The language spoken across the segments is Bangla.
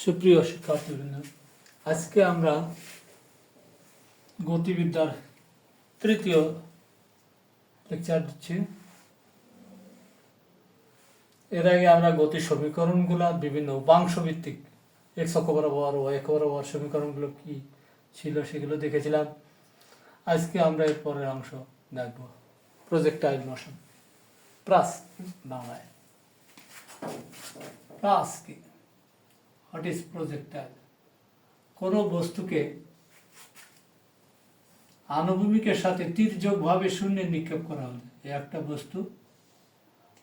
সুপ্রিয় শিক্ষার্থীবৃন্দ, আজকে আমরা গতিবিদ্যার তৃতীয় লেকচার দিচ্ছি। এর আগে আমরা গতি সমীকরণগুলা বিভিন্ন উপাংশ ভিত্তিক এক্স অক্ষ বরাবর ও এক বরাবর সমীকরণগুলো কি ছিল সেগুলো দেখেছিলাম। আজকে আমরা এর পরের অংশ দেখব, প্রজেক্টাইল মোশন, প্রাস বাংলায়। প্রাস কি? What is projectile? কোনো বস্তুকে আনুভূমিকের সাথে তীর্যকভাবে শূন্যে নিক্ষেপ করা হলে, একটা বস্তু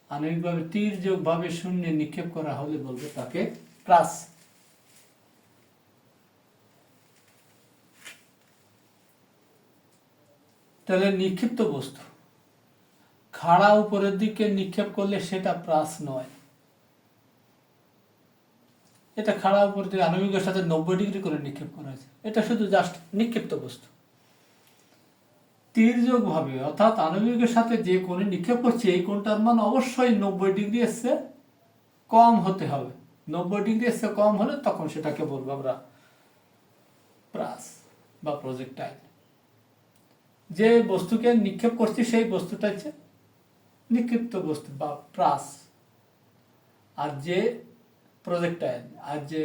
আনুভূমিকভাবে তীর্যকভাবে শূন্যে নিক্ষেপ করা হলে বলবে তাকে প্রাস। তাহলে নিক্ষিপ্ত বস্তু খাড়া উপরের দিকে নিক্ষেপ করলে সেটা প্রাস নয়। এটা খাড়া উপর দিকে আনুভূমিকের সাথে 90 ডিগ্রি করে নিক্ষেপ করা হয়েছে, এটা শুধু জাস্ট নিক্ষিপ্ত বস্তু। তীর্যকভাবে অর্থাৎ আনুভূমিকের সাথে যে কোণে নিক্ষেপ করছে এই কোণটার মান অবশ্যই 90 ডিগ্রি এসে কম হতে হবে। 90 ডিগ্রি এসে কম হলে তখন সেটাকে বলবো আমরা প্রাস বা প্রজেক্টাইল। যে বস্তুকে নিক্ষেপ করছি সেই বস্তুটা হচ্ছে নিক্ষিপ্ত বস্তু বা প্রাস, আর যে প্রজেক্টাইল আর যে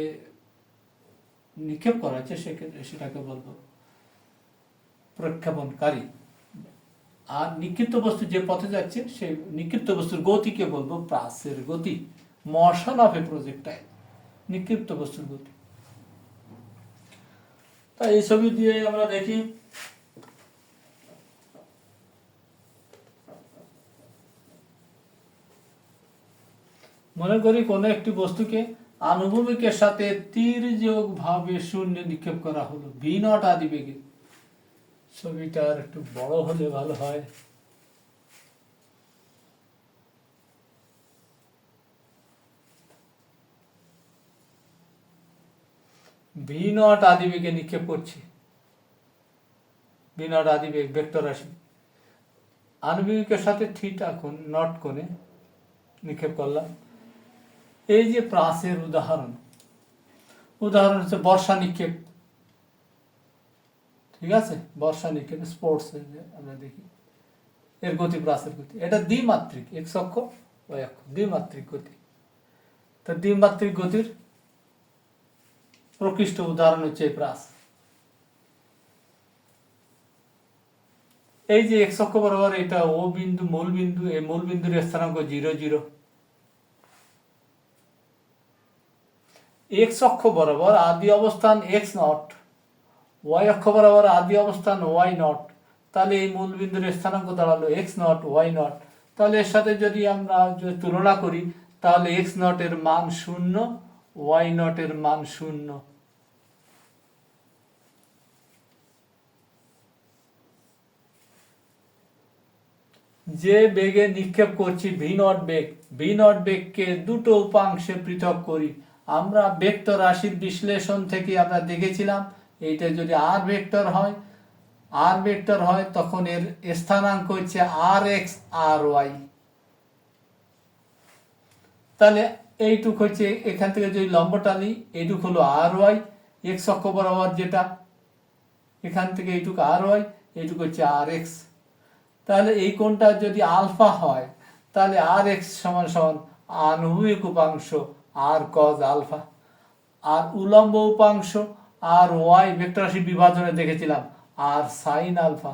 নিক্ষেপ করা হচ্ছে সেটাকে বলবো প্রক্ষেপণকারী। আর নিক্ষিপ্ত বস্তু যে পথে যাচ্ছে সেই নিক্ষিপ্ত বস্তুর গতিকে বলবো প্রাসের গতি, মোশন অফ এ প্রজেক্টাইল, নিক্ষিপ্ত বস্তুর গতি। তাই এই ছবি দিয়ে আমরা দেখি মনে করি কোনো একটি বস্তুকে আনুভূমিকের সাথে তীর্যকভাবে শূন্যে নিক্ষেপ করা হলো ভি নট আদি বেগে। ছবিটা আর একটু বড় হলে ভালো হয়। ভি নট আদি বেগে নিক্ষেপ করছি, ভি নট আদি বেগ ভেক্টর রাশি আনুভূমিকের সাথে থিটা কোণ নট কোণে নিক্ষেপ করলাম। এই যে প্রাসের উদাহরণ হচ্ছে বর্ষা নিক্ষেপ। ঠিক আছে, বর্ষা নিক্ষেপ স্পোর্টস আমরা দেখি, এর গতি প্রাসের গতি। এটা দ্বিমাত্রিক, এক্স অক্ষ ওয়াই অক্ষ, দ্বিমাত্রিক গতি। তো দ্বিমাত্রিক গতির প্রকৃষ্ট উদাহরণ হচ্ছে এই প্রাস। এই যে এক্স অক্ষ বরাবর এটা ও বিন্দু, মূল বিন্দু, এই মূল বিন্দুর স্থানাঙ্ক 0 0। এক্স অক্ষ বরাবর আদি অবস্থান এক্স নট, ওয়াই অক্ষ বরাবর আদি অবস্থান ওয়াই নট। তাহলে এই মূল বিন্দুর স্থানাঙ্ক দাঁড়ালো এক্স নট ওয়াই নট। তাহলে এর সাথে যদি আমরা তুলনা করি তাহলে এক্স নট এর মান 0, ওয়াই নট এর মান 0। যে বেগে নিক্ষেপ করছি ভি নট বেগ, ভি নট বেগকে দুটো উপাংশে পৃথক করি। আমরা ভেক্টর রাশির বিশ্লেষণ থেকে আমরা দেখেছিলাম এইটা যদি আর ভেক্টর হয় তখন এর স্থানাঙ্ক হচ্ছে আর এক্স আর ওয়াই। তাহলে এইটুক হচ্ছে, এখান থেকে যদি লম্ব টানি এইটুক হলো আর ওয়াই, এক্স অক্ষ বরাবর যেটা, এখান থেকে এইটুক আর ওয়াই, এইটুক হচ্ছে আর এক্স। তাহলে এই কোণটা যদি আলফা হয় তাহলে আর এক্স সমান সমান আনুভূমিক উপাংশ আর কজ আলফা, আর উলম্ব উপাংশ আর ওয়াই ভেক্টর রাশি বিভাজনে দেখেছিলাম আর সাইন আলফা।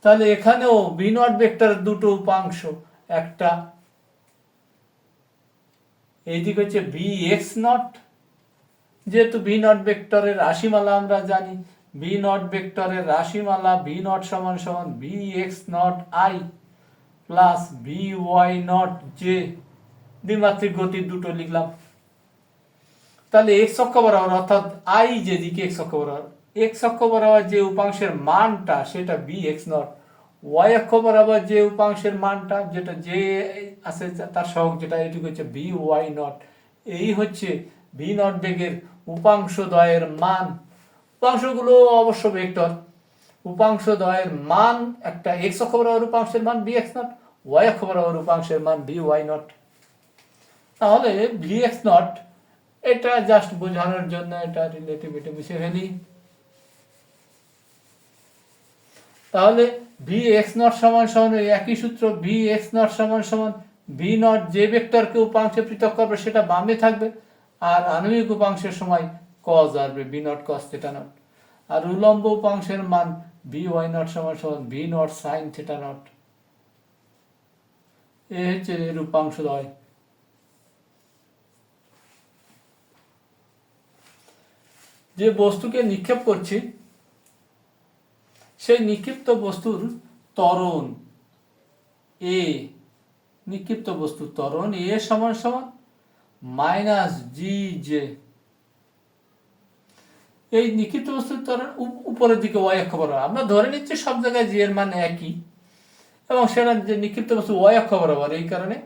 তাহলে এখানেও ভি নট ভেক্টরের দুটো উপাংশ, একটা এইদিক হচ্ছে ভি এক্স নট, যেহেতু ভি নট ভেক্টরের রাশিমালা আমরা জানি, ভি নট ভেক্টরের রাশিমালা ভি নট সমান সমান V X naught I plus V Y naught J. দ্বিমাত্রিক গতির দুটো লিখলাম। তাহলে এক্স অক্ষ বরাবর অর্থাৎ আই যেদিকে এক্স অক্ষ বরাবর যে উপাংশের মানটা সেটা ভি এক্স নট, ওয়াই অক্ষ বরাবর যে উপাংশের মানটা যেটা যে আছে তার সহগ যেটা এটুকু হচ্ছে ভি ওয়াই নট। এই হচ্ছে ভি নট বেগের উপাংশ দ্বয়ের মান। উপাংশগুলো অবশ্য ভেক্টর। উপাংশ দ্বয়ের মান একটা এক্স অক্ষ বরাবর উপাংশের মান ভি এক্স নট, ওয়াই অক্ষ বরাবর উপাংশের মান ভি ওয়াই নট। তাহলে ভি এক্স নট, এটা জাস্ট বোঝানোর জন্য এটা রিলেটিভিটি মুছে ফেলি। তাহলে ভি এক্স নট সমান সমান একই সূত্র, ভি এক্স নট সমান সমান ভি নট যে ভেক্টরকে উপাংশে পৃথক করবে সেটা বামে থাকবে, আর আণবিক উপাংশের সময় কজ আসবে V naught cos theta naught, আর উলম্ব উপাংশের মান ভি ওয়াই নট সমান সমান V naught sine theta naught. এ হচ্ছে এর উপাংশ হয়। যে বস্তুকে নিক্ষেপ করছি সেই নিক্ষিপ্ত বস্তুর ত্বরণ এ, নিক্ষিপ্ত বস্তুর ত্বরণ এ সমান সমান মাইনাস জি জে। এই নিক্ষিপ্ত বস্তুর ত্বরণ উপরের দিকে ওয়াই অক্ষ বরাবর, আমরা ধরে নিচ্ছি সব জায়গায় জি এর মান একই, এবং সেটা যে নিক্ষিপ্ত বস্তু ওয়াই অক্ষ বরাবর, এই কারণে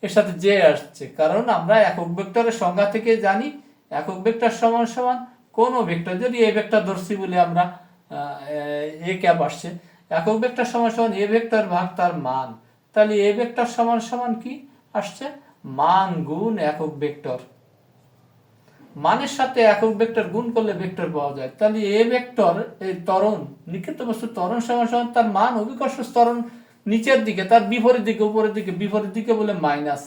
এর সাথে জে আসছে, কারণ আমরা একক ভেক্টরের সংজ্ঞা থেকে জানি একক ভেক্টর সমান সমান কোন ভেক্টর, যদি এ ভেক্টর ধরছি বলে আমরা এ ক্যাপ আসছে, একক ভেক্টর সমান সমান এ ভেক্টর ভাগ তার মান, তাহলে এ ভেক্টর সমান সমান কি আসছে, মান গুণ একক ভেক্টর, মানের সাথে একক ভেক্টর গুণ করলে ভেক্টর পাওয়া যায়। তাহলে এ ভেক্টর এই ত্বরণ, নিক্ষিপ্ত বস্তুর ত্বরণ সমান সমান তার মান অভিকর্ষ ত্বরণ নিচের দিকে, তার বিপরীত দিকে, উপরের দিকে, বিপরীত দিকে বলে মাইনাস,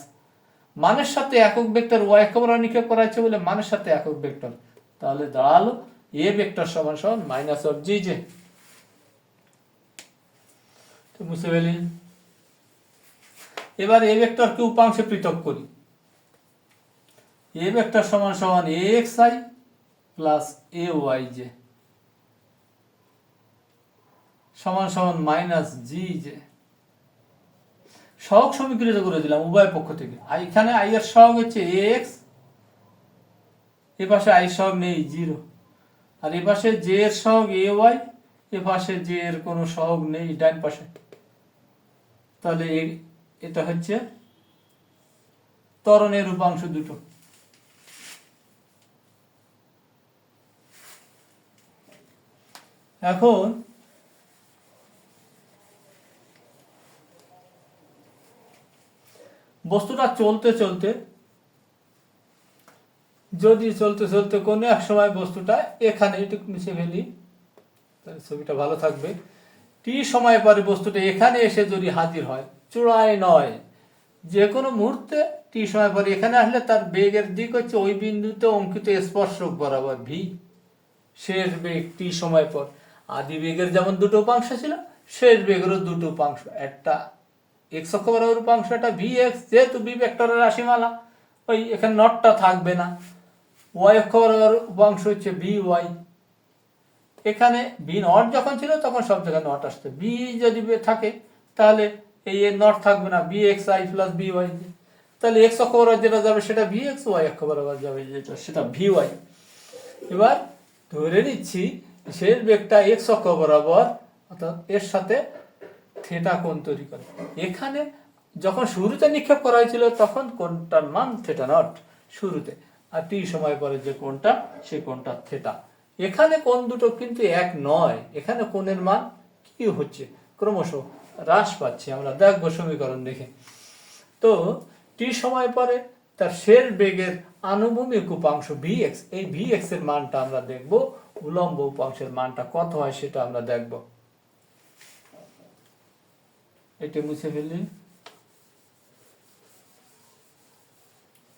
মানের সাথে একক ভেক্টর ওয়াই অক্ষ বরাবর নিক্ষেপ করা হচ্ছে বলে মানের সাথে একক ভেক্টর, তাহলে দাঁড়ালো এ ভেক্টর সমান সমান মাইনাস অফ জি জে। তো বুঝতে পেলেন। এবার এ ভেক্টরকে উপাংশে পৃথক করি, এ ভেক্টর সমান সমান A X I plus A Y J সমান সমান মাইনাস জি জে। সহগ সমীকৃত করে দিলাম উভয় পক্ষ থেকে। এখানে আই এর সহগ হচ্ছে এ এক্স, এ পাশে আই সহগ নেই, জিরো, আর এ পাশে জে এর সহগ এ ওয়াই, এ পাশে জে এর কোনো সহগ নেই ডান পাশে, তাহলে এটা হচ্ছে ত্বরণের উপাংশ দুটো। এখন বস্তুটা চলতে চলতে, যদি চলতে চলতে কোনো এক সময় বস্তুটা এখানে একটু মিশে ফেলি, ছবিটা ভালো থাকবে, টি সময় পরে বস্তুটা এখানে এসে যদি হাজির হয়, চূড়ায় নয়, যে কোনো মুহূর্তে টি সময় পরে এখানে আসলে তার বেগের দিক হচ্ছে ওই বিন্দুতে অঙ্কিত স্পর্শক বরাবর ভি, শেষ বেগ টি সময় পর। আদি বেগের যেমন দুটো উপাংশ ছিল, শেষ বেগেরও দুটো উপাংশ, একটা এক্স অক্ষ বরাবর উপাংশ, একটা ভি এক্স, যেহেতু বি ভেক্টরের রাশিমালা ওই এখানে নটটা থাকবে না, ওয়াই অক্ষ বরাবর উপাংশ হচ্ছে ভি ওয়াই, এখানে ভি নট যখন ছিল তখন সব জায়গায় নট আসছে, বি যদি থাকে তাহলে এই নট থাকবে না, V X I plus V Y, তাহলে এক্স অক্ষ বরাবর যেটা যাবে সেটা ভি এক্স, ওয়াই অক্ষ বরাবর যাবে যেটা সেটা ভি ওয়াই। এবার ধরে নিচ্ছি শেষ বেগটা এক্স অক্ষ বরাবর, অর্থাৎ এর সাথে থিটা কোণ তৈরি করে। এখানে যখন শুরুতে নিক্ষেপ করা হয়েছিল তখন কোণটার মান থিটা নট শুরুতে, আর টি সময় পরে যে কোণটা সেই কোণটা থিটা। এখানে কোণ দুটো কিন্তু এক নয়, এখানে কোণের মান কি হচ্ছে, ক্রমশ হ্রাস পাচ্ছে, আমরা দেখবো সমীকরণ দেখে। তো টি সময় পরে তার শেষ বেগের আনুভূমিক উপাংশ ভি এক্স, এই ভি এক্স এর মানটা আমরা দেখব, উলম্ব উপাংশের মানটা কত হয় সেটা আমরা দেখব। এটা মুছে ফেললি,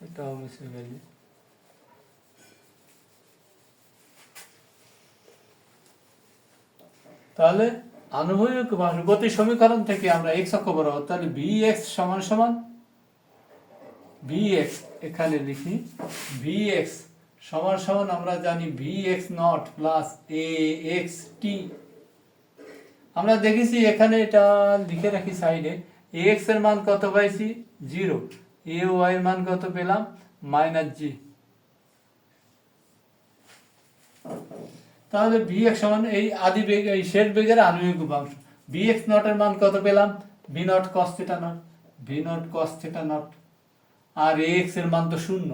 এটাও মুছে ফেললি, তাহলে আনুভূমিক উপাংশ গতি সমীকরণ থেকে আমরা এক্স অক্ষ বরাবর, তাহলে ভি এক্স সমান সমান ভি এক্স, এখানে লিখি ভি এক্স সমান সমান আমরা জানি V X naught plus A X T. আমরা দেখেছি এখানে, এটা লিখে রাখি সাইডে, এ এক্স এর মান কত পাইছি, জিরো, এ ওয়াই এর মান কত পেলাম, মাইনাস জি। তাহলে ভি এক্স সমান এই আদি বেগ, এই শেষ বেগের আনুভূমিক উপাংশ, ভি এক্স নট এর মান কত পেলাম, V naught cos theta naught, V naught cos theta naught, আর এ এক্স এর মান তো শূন্য,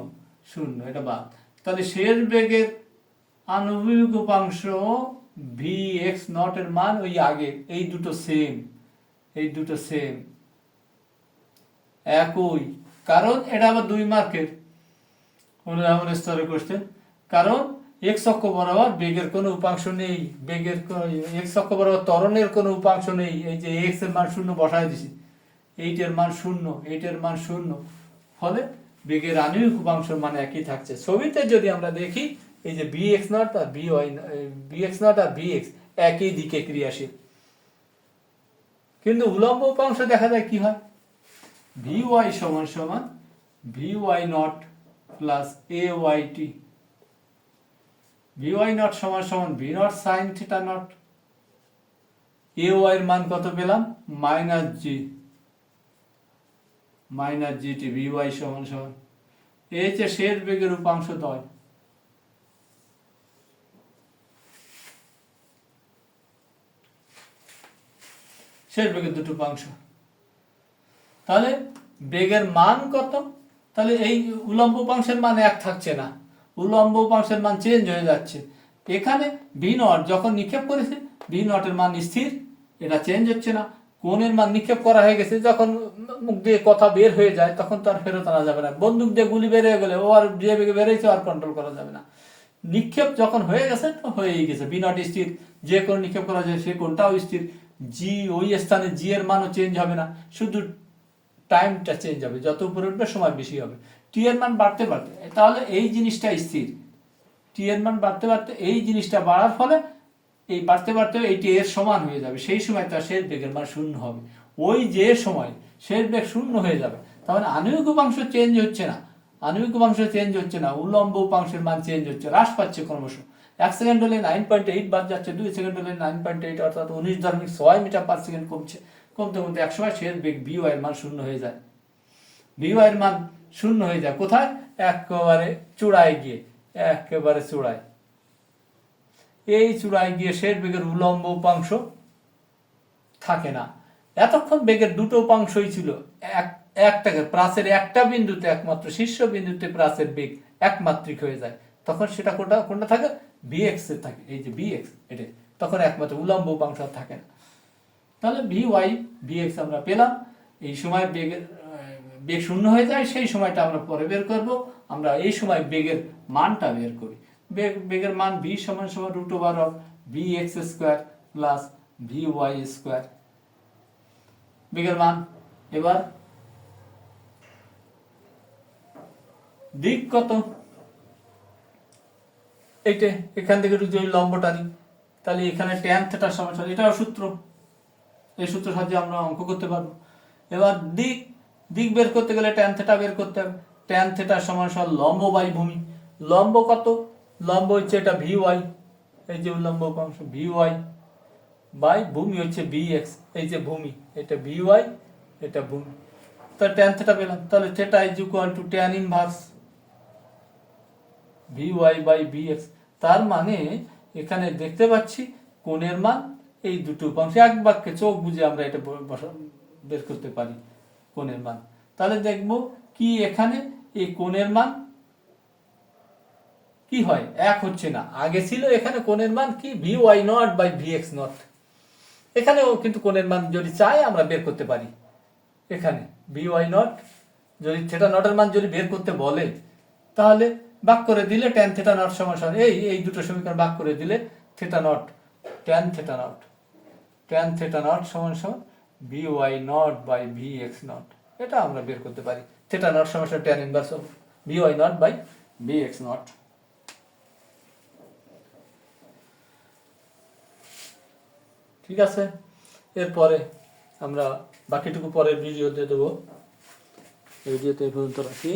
শূন্য, এটা বাদ। তাহলে শেষ বেগের আনুভূমিক উপাংশ ভি এক্স নট এর মান ওই আগে, এই দুটো সেম, এই দুটো সেম একই, কারণ এটা আবার 2 মার্কের উদাহরণ স্তরে কোশ্চেন। কারণ এক্স অক্ষ বরাবর বেগের কোনো উপাংশ নেই, এক্স অক্ষ বরাবর ত্বরণের কোনো উপাংশ নেই। এই যে এক্স এর মান 0 বসায় দিছি, এইটের মান 0, এইটের মান 0, ফলে বেগের আণবিক উপাংশের মান একই থাকছে। ছবিতে যদি আমরা দেখি এই যে বি এক্স নট আর বি এক্স নট আর বি এক্স একই দিকে ক্রিয়াশীল, কিন্তু উলম্ব উপাংশ দেখা যায় কি হয়, ভি ওয়াই সমান সমান V Y naught plus A Y T, V Y naught সমান সমান V naught sine theta naught, A Y এর মান কত পেলাম, minus G T, V Y সমান সমান এই হচ্ছে শেষ বেগের উপাংশ দ্বয়। শেষ বেগের দুটো উপাংশ, তাহলে বেগের মান কত, তাহলে এই উলম্ব উপাংশের মান এক থাকছে না, উলম্ব উপাংশের মান চেঞ্জ হয়ে যাচ্ছে। এখানে ভি নট যখন নিক্ষেপ করেছে ভি নটের মান স্থির, এটা চেঞ্জ হচ্ছে না। কোণের মান নিক্ষেপ করা হয়ে গেছে, যখন মুখ দিয়ে কথা বের হয়ে যায় তখন তো আর ফেরত আনা যাবে না। বন্দুক দিয়ে গুলি বের হয়ে গেলে ও আর যে বেগে বেরোইছে আর কন্ট্রোল করা যাবে না। নিক্ষেপ যখন হয়ে গেছে তো হয়েই গেছে, ভি নট স্থির, যে কোন নিক্ষেপ করা যায় সে কোনটাও স্থির। জি ওই স্থানে জি এর মানও চেঞ্জ হবে না, শুধু টাইমটা চেঞ্জ হবে, যত উপরে উঠবে সময় বেশি হবে। টি এর মান বাড়তে বাড়তে, তাহলে এই জিনিসটা স্থির, টি এর মান বাড়তে বাড়তে এই জিনিসটা বাড়ার ফলে এই বাড়তে বাড়তে এইটি এর সমান হয়ে যাবে, সেই সময় তার শেষ বেগের মান 0 হবে। ওই যে সময় শেষ বেগ 0 হয়ে যাবে, তাহলে আণবিক উপাংশ চেঞ্জ হচ্ছে না, আণবিক উপাংশ চেঞ্জ হচ্ছে না, উলম্ব উপাংশের মান চেঞ্জ হচ্ছে, হ্রাস পাচ্ছে ক্রমশ। 1 সেকেন্ড হলে 9.8 বাদ যাচ্ছে, 2 সেকেন্ড হলে 9.8, অর্থাৎ 19.6 মিটার পার সেকেন্ড কমছে। কমতে কমতে একসময় শেষ বেগ বি ওয়াই এর মান 0 হয়ে যায়। বি ওয়াই এর মান 0 হয়ে যায় কোথায়, একেবারে চূড়ায় গিয়ে, একেবারে চূড়ায়। এই চূড়ায় গিয়ে শেষ বেগের উলম্ব উপাংশ থাকে না। এতক্ষণ বেগের দুটো উপাংশই ছিল, একটাকে প্রাচের একটা বিন্দুতে, একমাত্র শীর্ষ বিন্দুতে প্রাচের বেগ একমাত্রিক হয়ে যায়, তখন সেটা কোনটা থাকে, বিএক্স এ থাকে, এই যে বিএক্স, এটা তখন একমাত্র উলম্ব উপাংশ থাকে না। তাহলে ভি ওয়াই বিএক্স আমরা পেলাম। এই সময় বেগ 0 হয়ে যায়, সেই সময়টা আমরা পরে বের করব। আমরা এই সময় বেগের মানটা বের করি। বেগের মান ভি সমান সমান √ওভার V X square plus V Y square, বেগের মান। এবার দিক কত, এইটা এখান থেকে যদি লম্বটা নিই, তাহলে এখানে ট্যান থিটার সমান সমান, এটাও সূত্র, এই সূত্র সাহায্যে আমরা অঙ্ক করতে পারবো। এবার দিক বের করতে গেলে ট্যান থিটা বের করতে হবে, ট্যান থিটার সমান সমান লম্ব বাই ভূমি। লম্ব কত, লম্ব হচ্ছে এটা ভি ওয়াই, এই যে উলম্ব উপাংশ ভি ওয়াই, বাই ভূমি হচ্ছে বি এক্স, এই যে ভূমি, এটা ভি ওয়াই, এটা ভূমি। তো ট্যান থিটা পেলাম, তাহলে theta is equal to tan inverse V Y by V X. তার মানে এখানে দেখতে পাচ্ছি কোণের মান এই দুটো উপাংশ, এক বাক্যে চোখ বুঝে আমরা এটা বের করতে পারি কোণের মান। তাহলে দেখব কি এখানে এই কোণের মান কি হয়, এক হচ্ছে না, আগে ছিল এখানে কোণের মান কি V Y naught by V X naught, এখানেও কিন্তু কোণের মান যদি চাই আমরা বের করতে পারি। এখানে ভি ওয়াই নট যদি থিটা নটের মান যদি বের করতে বলে, তাহলে ভাগ করে দিলে ট্যান থিটা নট সমান সমান এই দুটো সমীকরণ ভাগ করে দিলে theta naught, tan theta naught সমান সমান V Y naught by V X naught, এটা আমরা বের করতে পারি। থিটা নট সমান সমান tan inverse of V Y naught by V X naught. ঠিক আছে, এরপরে আমরা বাকিটুকু পরের ভিডিওতে দেবো। এই ভিডিওতে এই পর্যন্ত রাখি।